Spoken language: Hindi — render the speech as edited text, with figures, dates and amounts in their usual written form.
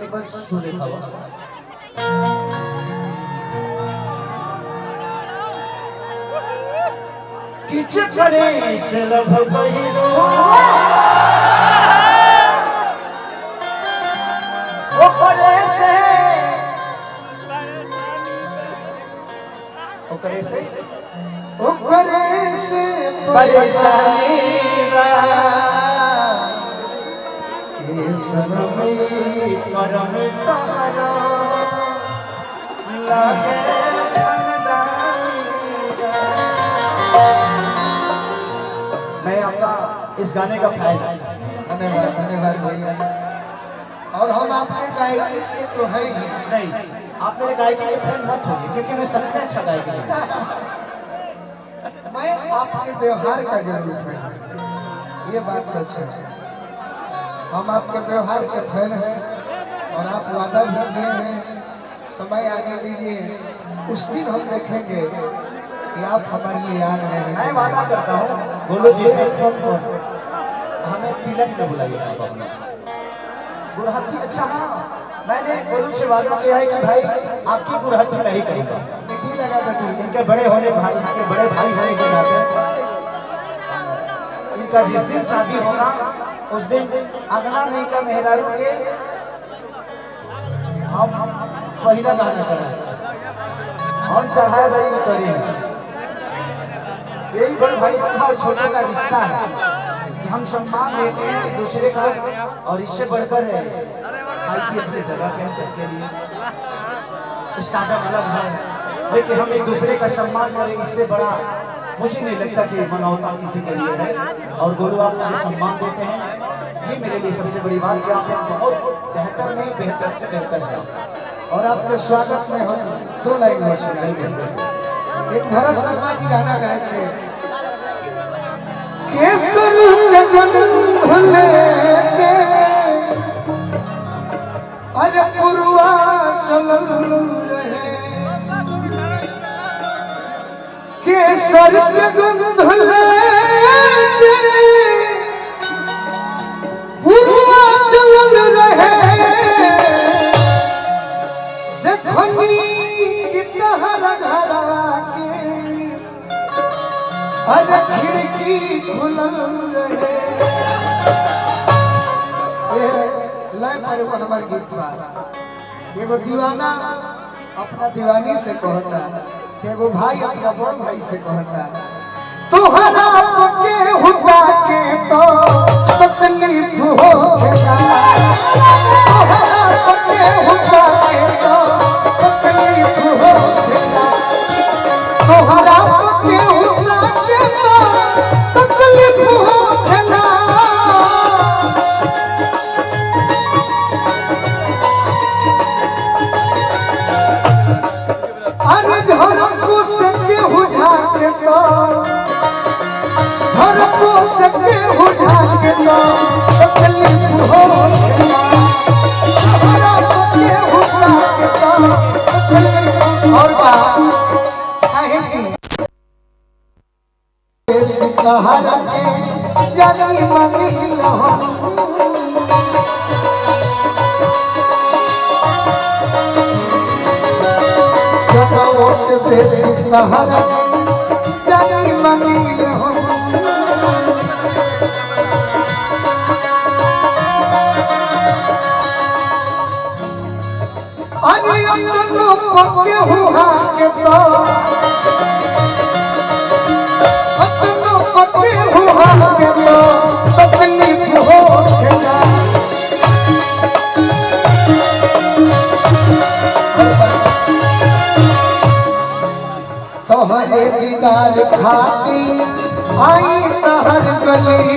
एक बार सुन देखा हुआ किच करे से लभ कहिरो ओ करे से परेशानी ये सनमी करम तारा लागे मैं आपका इस गाने का फैन हूं। धन्यवाद भैया। और हम आपके गायक के तो है ही नहीं, आप मेरे गायक के फैन मत होंगे क्योंकि मैं सच में अच्छा गायक हूं। मैं आपके व्यवहार का जरूर फैन हूं, ये बात सच है। हम आपके व्यवहार के फैन हैं और आप वादा भी किए हैं, समय आने दीजिए, उस दिन हम देखेंगे कि आप हमारे लिए आ रहे हैं। मैं वादा करता हूँ गोलू जी से फोन पर हमें तिलक में बुलाइए आप अपना गुरहथी। अच्छा हाँ, मैंने गोलू से वादा किया है कि भाई आपकी गुरहथी मैं ही करूँगा। मिट्टी लगा बेटी, इनके बड़े होने भाई, इनके बड़े भाई होने के नाते इनका जिस दिन शादी होगा उस दिन अगला नहीं का मेहरारू के हम पहला गाना चढ़ाए हम चढ़ाए भाई उतरी। यही बड़े भाई का और छोटा का रिश्ता है कि हम सम्मान देते हैं एक दूसरे का, और इससे बढ़कर है भाई की अपनी जगह कह सबके लिए स्टार्टअप अलग है, लेकिन हम एक दूसरे का सम्मान करें, इससे बड़ा मुझे नहीं लगता कि मनौता किसी के लिए है। और गुरु आप मुझे सम्मान देते हैं, ये मेरे लिए सबसे बड़ी बात कि आप बहुत बेहतर नहीं बेहतर से बेहतर है। और आपके स्वागत में हम दो लाइन में सुनाएंगे। एक भरत शर्मा जी गाना गाए थे, केसर गंध लेके अरे पुरवा चलल रहे, केसर गंध लेके पुरवा चलल रहे, देखनी कितना घरवा के अरे खिड़की खुलल रहे। लय पर वो हमार गीत बा, एगो दीवाना अपना दीवानी से कहता, एगो भाई अपना बड़ भाई से कहता, तोहरा के हुआ के तो तकलीफ हो खेला, तोहरा के हुआ के तो तकलीफ हो खेला, तोहरा के हुआ के तो तकलीफ हो खेला। अरे झरको सके बुझा के तो, झरको सके बुझा के तो तकलीफ हो खेला, झरको के बुझा के तो तकलीफ। और बात काहे की सहारा के जानी मानी लो, जनाओ से बेसी सहारा जानी मानी लो। अरे अंगनो पके हुआ के तो, अंगनो पके हुआ के तो तकलीफ हो खेला। तोहरे दीदार खाती आई तहर गली,